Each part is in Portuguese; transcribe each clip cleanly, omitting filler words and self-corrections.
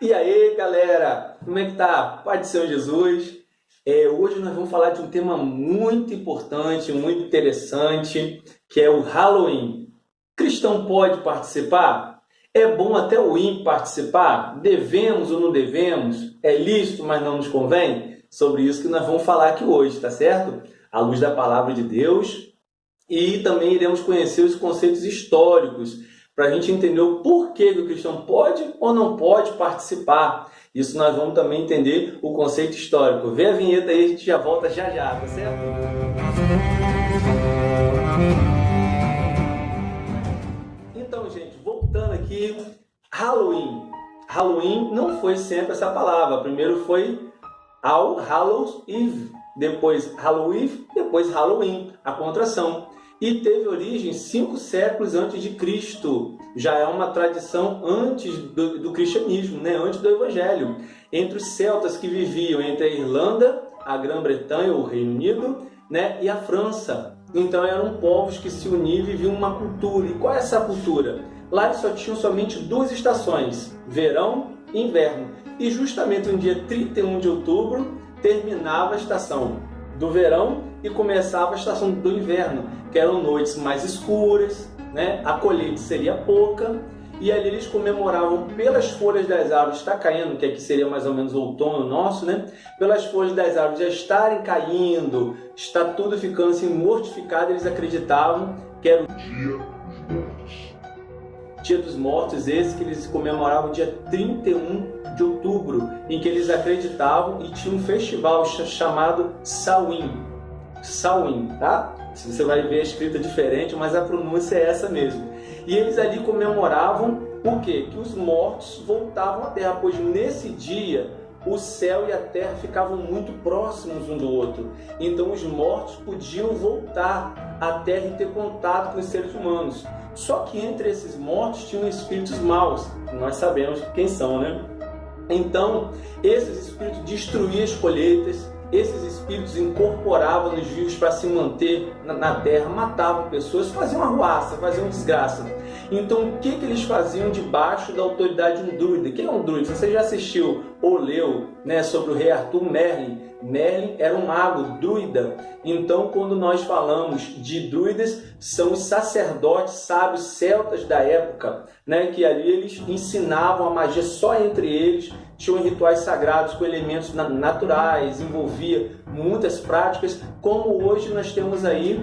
E aí, galera, como é que tá? Paz do Senhor Jesus. Hoje nós vamos falar de um tema muito importante, muito interessante, que é o Halloween. Cristão pode participar? É bom até o ímpio participar? Devemos ou não devemos? É lícito, mas não nos convém? Sobre isso que nós vamos falar aqui hoje, tá certo? À luz da palavra de Deus. E também iremos conhecer os conceitos históricos, para a gente entender o porquê que o cristão pode ou não pode participar. Isso nós vamos também entender o conceito histórico. Vê a vinheta aí, a gente já volta já, tá certo? Então, gente, voltando aqui, Halloween. Halloween não foi sempre essa palavra. Primeiro foi All Hallows Eve, depois Halloween, depois Halloween, a contração. E teve origem 5 séculos antes de Cristo. Já é uma tradição antes do cristianismo, né? Antes do Evangelho. Entre os celtas que viviam entre a Irlanda, a Grã-Bretanha, o Reino Unido, né? E a França. Então eram povos que se uniam e viviam uma cultura. E qual é essa cultura? Lá eles só tinham somente 2 estações, verão e inverno. E justamente no dia 31 de outubro terminava a estação do verão e começava a estação do inverno, que eram noites mais escuras, né? A colheita seria pouca, e ali eles comemoravam pelas folhas das árvores estar caindo, que aqui seria mais ou menos o outono nosso, né? Pelas folhas das árvores já estarem caindo, está tudo ficando assim mortificado, eles acreditavam que era o Dia dos Mortos. Dia dos Mortos, esse que eles comemoravam dia 31 de outubro, em que eles acreditavam e tinha um festival chamado Samhain, tá? Você vai ver a escrita diferente, mas a pronúncia é essa mesmo. E eles ali comemoravam o quê? Que os mortos voltavam à terra, pois nesse dia o céu e a terra ficavam muito próximos um do outro. Então os mortos podiam voltar à terra e ter contato com os seres humanos. Só que entre esses mortos tinham espíritos maus, nós sabemos quem são, né? Então, esses espíritos destruíam as colheitas, esses espíritos incorporavam nos vivos para se manter na terra, matavam pessoas, faziam arruaça, faziam desgraça. Então, o que eles faziam debaixo da autoridade de um druida? Quem é um druida? Você já assistiu ou leu, né, sobre o rei Arthur Merlin? Merlin era um mago, druida. Então, quando nós falamos de druidas, são os sacerdotes sábios celtas da época, né, que ali eles ensinavam a magia só entre eles, tinham rituais sagrados com elementos naturais, envolvia muitas práticas, como hoje nós temos aí,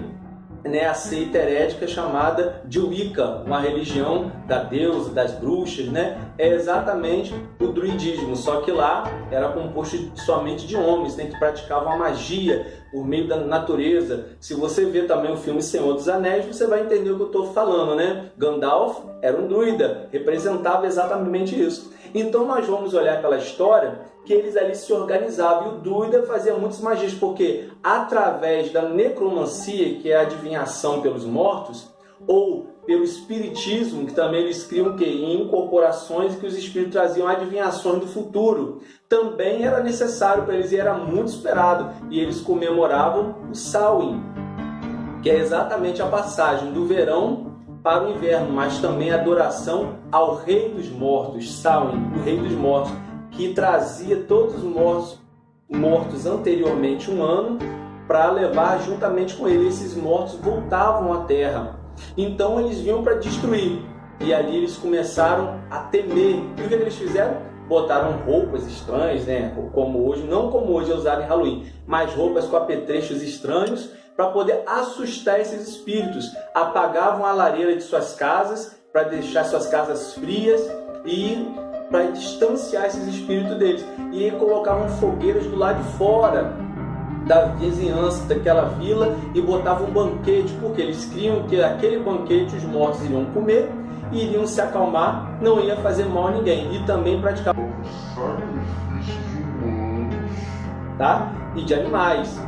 né, a seita herética chamada de Wicca, uma religião da deusa, das bruxas, né? É exatamente o druidismo, só que lá era composto somente de homens, né, que praticavam a magia por meio da natureza. Se você ver também o filme Senhor dos Anéis, você vai entender o que eu estou falando, né? Gandalf era um druida, representava exatamente isso. Então nós vamos olhar aquela história que eles ali se organizavam, e o druida fazia muitas magias, porque através da necromancia, que é a adivinhação pelos mortos, ou pelo espiritismo, que também eles criam em incorporações que os espíritos traziam adivinhações do futuro, também era necessário para eles e era muito esperado, e eles comemoravam o Samhain, que é exatamente a passagem do verão para o inverno, mas também a adoração ao Rei dos Mortos, Samhain, o Rei dos Mortos, que trazia todos os mortos anteriormente um ano para levar juntamente com ele. Esses mortos voltavam à terra. Então eles vinham para destruir. E ali eles começaram a temer. E o que eles fizeram? Botaram roupas estranhas, né? Como hoje, não como hoje é usado em Halloween, mas roupas com apetrechos estranhos para poder assustar esses espíritos. Apagavam a lareira de suas casas para deixar suas casas frias e para distanciar esses espíritos deles. E aí colocavam fogueiras do lado de fora da vizinhança daquela vila e botavam um banquete, porque eles criam que aquele banquete os mortos iriam comer e iriam se acalmar, não ia fazer mal a ninguém. E também praticavam sacrifícios humanos, tá? E de animais.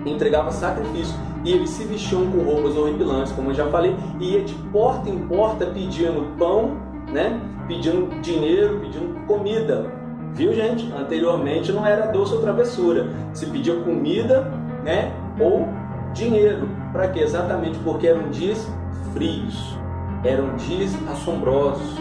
Entregavam sacrifício. E eles se vestiam com roupas horripilantes, como eu já falei, e ia de porta em porta pedindo pão, né? Pedindo dinheiro, pedindo comida. Viu, gente? Anteriormente não era doce ou travessura. Se pedia comida, né? Ou dinheiro. Para quê? Exatamente porque eram dias frios. Eram dias assombrosos.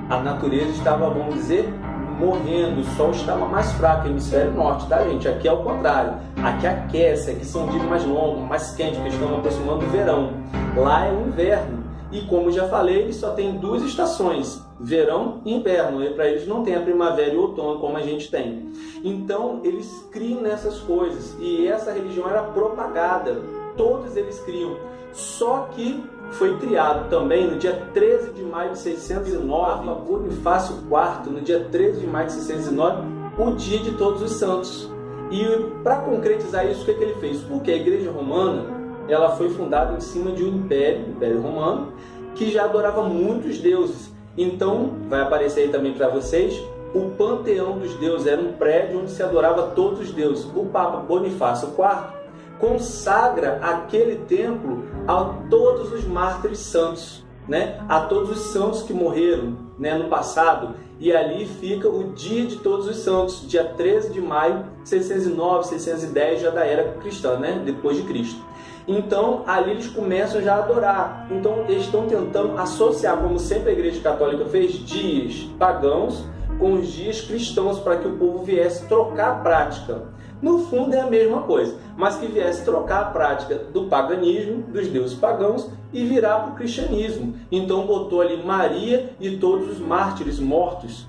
a natureza estava, vamos dizer, morrendo, o sol estava mais fraco, hemisfério norte, tá, gente? Aqui é o contrário, aqui aquece, aqui são dias mais longos, mais quentes, porque estamos aproximando do verão. Lá é o inverno, e como já falei, eles só têm 2 estações, verão e inverno, e para eles não tem a primavera e o outono como a gente tem. Então eles criam nessas coisas, e essa religião era propagada, todos eles criam, só que foi criado também no dia 13 de maio de 609, Papa Bonifácio IV, no dia 13 de maio de 609, o dia de Todos os Santos. E para concretizar isso, o que ele fez? Porque a Igreja Romana, ela foi fundada em cima de um Império Romano, que já adorava muitos deuses. Então, vai aparecer aí também para vocês, o Panteão dos Deuses era um prédio onde se adorava todos os deuses. O Papa Bonifácio IV consagra aquele templo a todos os mártires santos, né? A todos os santos que morreram, né, no passado, e ali fica o dia de Todos os Santos, dia 13 de maio de 609, 610, já da era cristã, né? Depois de Cristo. Então, ali eles começam já a adorar. Então, eles estão tentando associar, como sempre a Igreja Católica fez, dias pagãos com os dias cristãos, para que o povo viesse trocar a prática. No fundo é a mesma coisa, mas que viesse trocar a prática do paganismo, dos deuses pagãos, e virar para o cristianismo. Então botou ali Maria e todos os mártires mortos,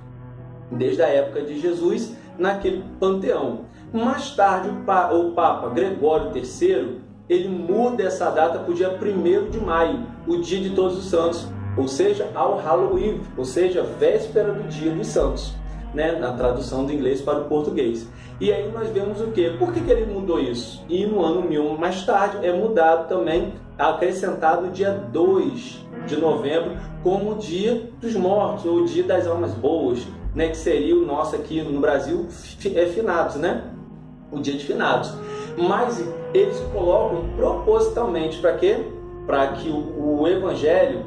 desde a época de Jesus, naquele panteão. Mais tarde, o Papa Gregório III, ele muda essa data para o dia 1º de maio, o dia de Todos os Santos, ou seja, ao Halloween, ou seja, véspera do dia dos Santos, né, na tradução do inglês para o português. E aí nós vemos o quê? Por que ele mudou isso? E no ano 1000 mais tarde é mudado também, acrescentado o dia 2 de novembro como o dia dos mortos, ou o dia das almas boas, né, que seria o nosso aqui no Brasil, finados, né? O dia de finados. Mas eles colocam propositalmente para quê? Para que o Evangelho,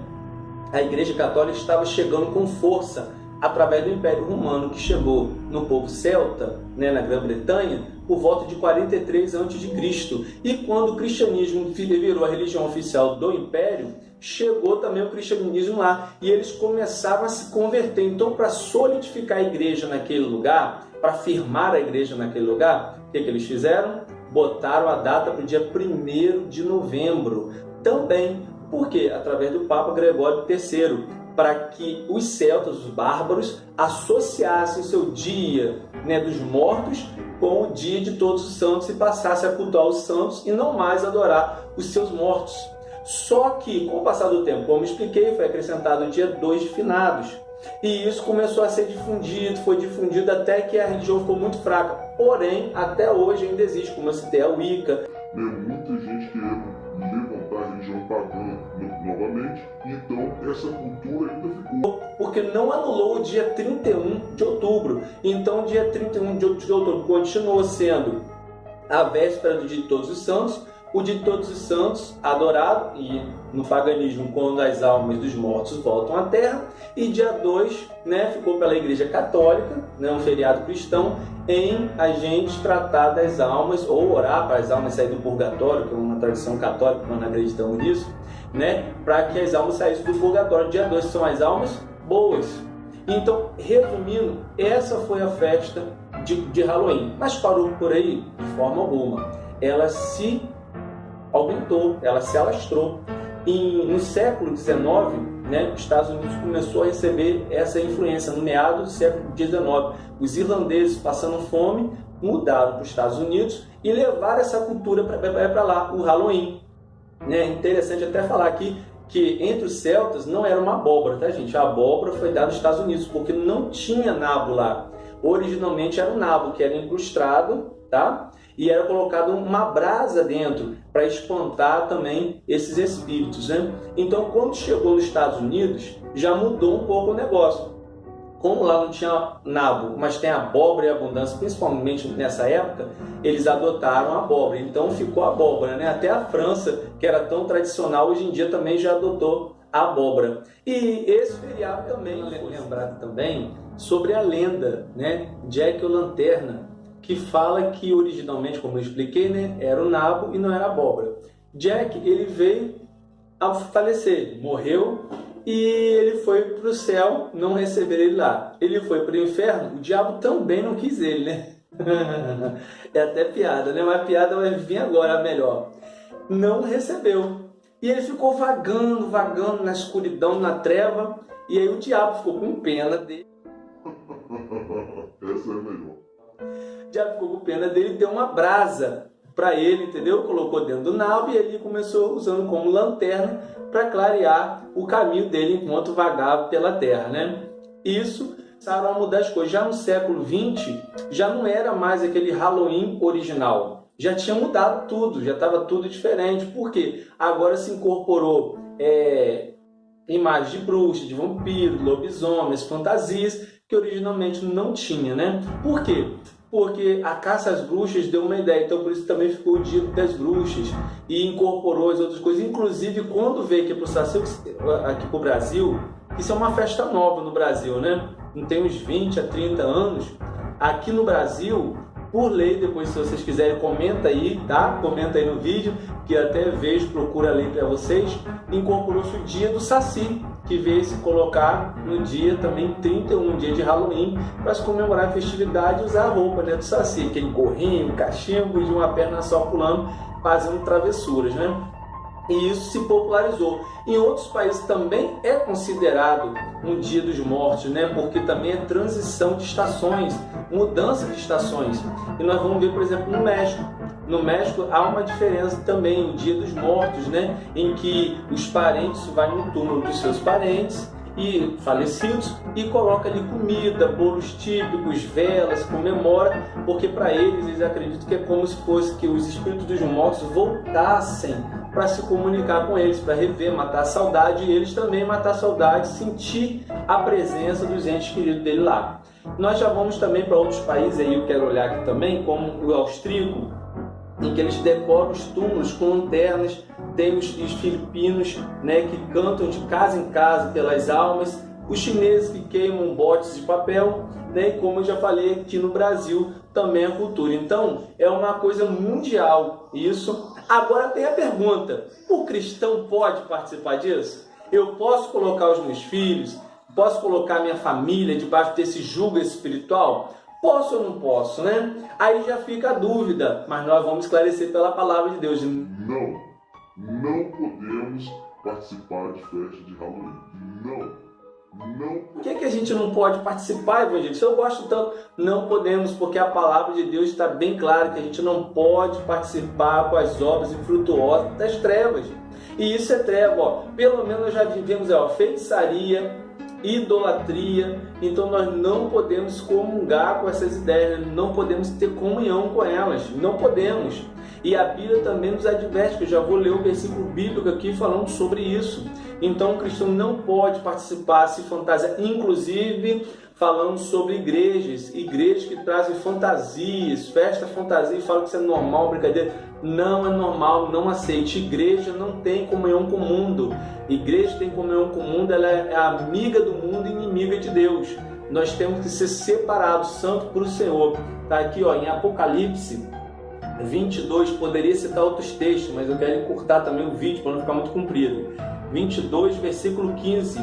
a Igreja Católica estava chegando com força através do Império Romano, que chegou no povo celta, né, na Grã-Bretanha, por volta de 43 a.C. E quando o cristianismo virou a religião oficial do Império, chegou também o cristianismo lá, e eles começavam a se converter. Então, para solidificar a igreja naquele lugar, para firmar a igreja naquele lugar, o que eles fizeram? Botaram a data para o dia 1º de novembro. Também, porque através do Papa Gregório III, para que os celtas, os bárbaros, associassem o seu dia, né, dos mortos com o dia de Todos os Santos e passassem a cultuar os santos e não mais adorar os seus mortos. Só que, com o passar do tempo, como expliquei, foi acrescentado o dia 2 de finados. E isso começou a ser difundido, foi difundido até que a religião ficou muito fraca. Porém, até hoje ainda existe, como eu citei, a Wicca. Muita gente querendo levantar a religião pagã novamente, então essa cultura ainda ficou. Porque não anulou o dia 31 de outubro. Então, o dia 31 de outubro continuou sendo a véspera do dia de Todos os Santos, o dia de Todos os Santos adorado, e no paganismo, quando as almas dos mortos voltam à terra, e dia 2, né, ficou pela Igreja Católica, né, um feriado cristão, em a gente tratar das almas, ou orar para as almas saírem do purgatório, que é uma tradição católica, nós não acreditamos nisso, né, para que as almas saíssem do purgatório. Dia 2 são as almas boas. Então, resumindo, essa foi a festa de Halloween. Mas parou por aí? De forma alguma. Ela se aumentou, ela se alastrou. No século XIX, né, os Estados Unidos começou a receber essa influência. No meado do século XIX, os irlandeses, passando fome, mudaram para os Estados Unidos e levaram essa cultura para lá, o Halloween. É interessante até falar aqui que entre os celtas não era uma abóbora, tá, gente? A abóbora foi dada nos Estados Unidos porque não tinha nabo lá. Originalmente era um nabo que era incrustado, tá? E era colocado uma brasa dentro para espantar também esses espíritos, né? Então, quando chegou nos Estados Unidos, já mudou um pouco o negócio. Como lá não tinha nabo, mas tem abóbora e abundância, principalmente nessa época, eles adotaram a abóbora. Então ficou a abóbora, né? Até a França, que era tão tradicional, hoje em dia também já adotou a abóbora. E esse feriado também, lembrado também sobre a lenda, né? Jack o Lanterna, que fala que originalmente, como eu expliquei, né, era o nabo e não era a abóbora. Jack, ele veio a falecer, morreu e ele foi para o céu, não receberam ele lá. Ele foi para o inferno, o diabo também não quis ele, né? É até piada, né? Mas a piada vai vir agora, melhor. Não recebeu. E ele ficou vagando na escuridão, na treva, e aí o diabo ficou com pena dele. Essa é a melhor. O diabo ficou com pena dele e deu uma brasa para ele, entendeu? Colocou dentro do nabo e ele começou usando como lanterna para clarear o caminho dele enquanto vagava pela terra, né? Isso começaram a mudar as coisas. Já no século XX, já não era mais aquele Halloween original. Já tinha mudado tudo, já estava tudo diferente. Por quê? Agora se incorporou imagens de bruxas, de vampiros, lobisomens, fantasias, que originalmente não tinha, né? Por quê? Porque a caça às bruxas deu uma ideia, então por isso também ficou o Dia das Bruxas e incorporou as outras coisas. Inclusive, quando veio aqui para o Brasil, isso é uma festa nova no Brasil, né? Não tem uns 20 a 30 anos. Aqui no Brasil, por lei, depois se vocês quiserem, comenta aí, tá? Comenta aí no vídeo, que até vejo, procura a lei para vocês. Incorporou-se o Dia do Saci, que veio se colocar no dia também 31, dia de Halloween, para se comemorar a festividade e usar a roupa, né, do Saci, aquele gorrinho, cachimbo de uma perna só pulando, fazendo travessuras, né? E isso se popularizou. Em outros países também é considerado um Dia dos Mortos, né? Porque também é transição de estações, mudança de estações. E nós vamos ver, por exemplo, no México. No México há uma diferença também, o Dia dos Mortos, né? Em que os parentes vão no túmulo dos seus parentes e falecidos e coloca ali comida, bolos típicos, velas, comemora, porque para eles acreditam que é como se fosse que os espíritos dos mortos voltassem para se comunicar com eles, para rever, matar a saudade, e eles também matar a saudade, sentir a presença dos entes queridos dele lá. Nós já vamos também para outros países, aí eu quero olhar aqui também, como o austríaco, em que eles decoram os túmulos com lanternas. Tem os filipinos, né, que cantam de casa em casa pelas almas, os chineses que queimam botes de papel, né, e como eu já falei aqui no Brasil, também a cultura. Então, é uma coisa mundial isso. Agora tem a pergunta, o cristão pode participar disso? Eu posso colocar os meus filhos, posso colocar minha família debaixo desse jugo espiritual? Posso ou não posso, né? Aí já fica a dúvida, mas nós vamos esclarecer pela palavra de Deus. Não podemos participar de festa de Halloween. Não. Por que a gente não pode participar, evangelista? Eu gosto tanto. Não podemos, porque a palavra de Deus está bem clara que a gente não pode participar com as obras infrutuosas das trevas. E isso é treva, ó. Pelo menos nós já vivemos feitiçaria, idolatria. Então nós não podemos comungar com essas ideias, não podemos ter comunhão com elas, não podemos. E a Bíblia também nos adverte, que eu já vou ler o versículo bíblico aqui falando sobre isso. Então o cristão não pode participar, se fantasiar, inclusive falando sobre igrejas que trazem fantasias, festa fantasia, e falam que isso é normal, brincadeira. Não é normal, não aceite. Igreja não tem comunhão com o mundo. Igreja que tem comunhão com o mundo, ela é amiga do mundo e inimiga de Deus. Nós temos que ser separados, santo para o Senhor. Está aqui em Apocalipse 22, poderia citar outros textos, mas eu quero encurtar também o vídeo para não ficar muito comprido. 22, versículo 15.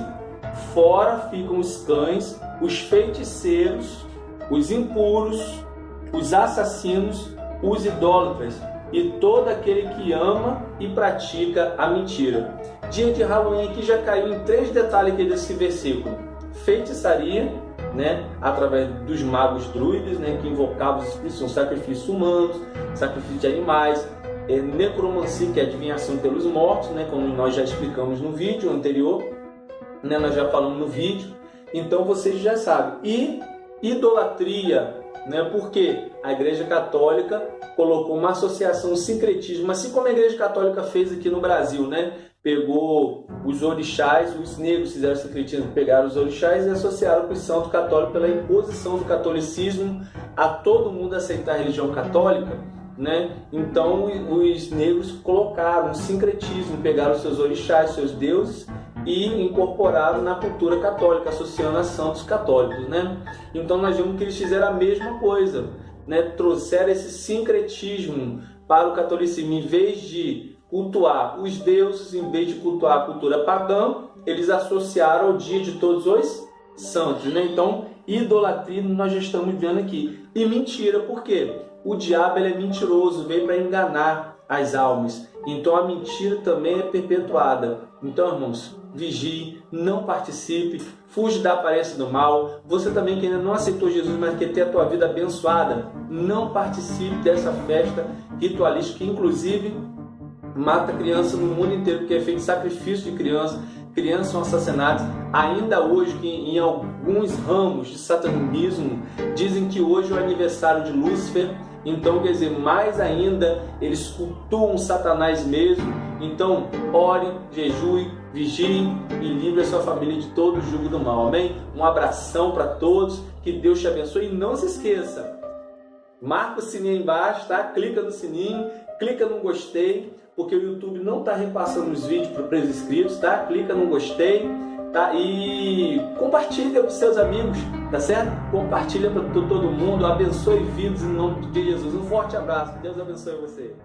Fora ficam os cães, os feiticeiros, os impuros, os assassinos, os idólatras e todo aquele que ama e pratica a mentira. Dia de Halloween aqui já caiu em 3 detalhes aqui desse versículo. Feitiçaria, né, através dos magos druidas, né, que invocavam os espíritos, são sacrifícios humanos, sacrifício de animais, necromancia, que é adivinhação pelos mortos, né, como nós já explicamos no vídeo anterior, né, nós já falamos no vídeo, então vocês já sabem. E idolatria, né, porque a Igreja Católica colocou uma associação, sincretismo, assim como a Igreja Católica fez aqui no Brasil, né? Pegou os orixás, os negros fizeram sincretismo, pegaram os orixás e associaram com o santo católico pela imposição do catolicismo a todo mundo aceitar a religião católica, né? Então os negros colocaram um sincretismo, pegaram seus orixás, seus deuses e incorporaram na cultura católica, associando a santos católicos, né? Então nós vemos que eles fizeram a mesma coisa, né? Trouxeram esse sincretismo para o catolicismo, em vez de cultuar os deuses, em vez de cultuar a cultura pagã, eles associaram ao dia de todos os santos, né? Então, idolatria nós já estamos vendo aqui. E mentira, por quê? O diabo ele é mentiroso, veio para enganar as almas. Então a mentira também é perpetuada. Então, irmãos, vigie, não participe, fuja da aparência do mal. Você também que ainda não aceitou Jesus, mas quer ter a tua vida abençoada, não participe dessa festa ritualística que inclusive mata criança no mundo inteiro, porque é feito sacrifício de crianças. Crianças são assassinadas. Ainda hoje, que em alguns ramos de satanismo dizem que hoje é o aniversário de Lúcifer. Então, quer dizer, mais ainda, eles cultuam Satanás mesmo. Então, ore, jejue, vigie e livre a sua família de todo o jugo do mal. Amém? Um abração para todos, que Deus te abençoe. E não se esqueça, marca o sininho aí embaixo, tá? Clica no sininho, clica no gostei, porque o YouTube não está repassando os vídeos para os inscritos, tá? Clica no gostei, tá? E compartilha com seus amigos, tá certo? Compartilha para todo mundo, abençoe vidas em nome de Jesus. Um forte abraço, Deus abençoe você.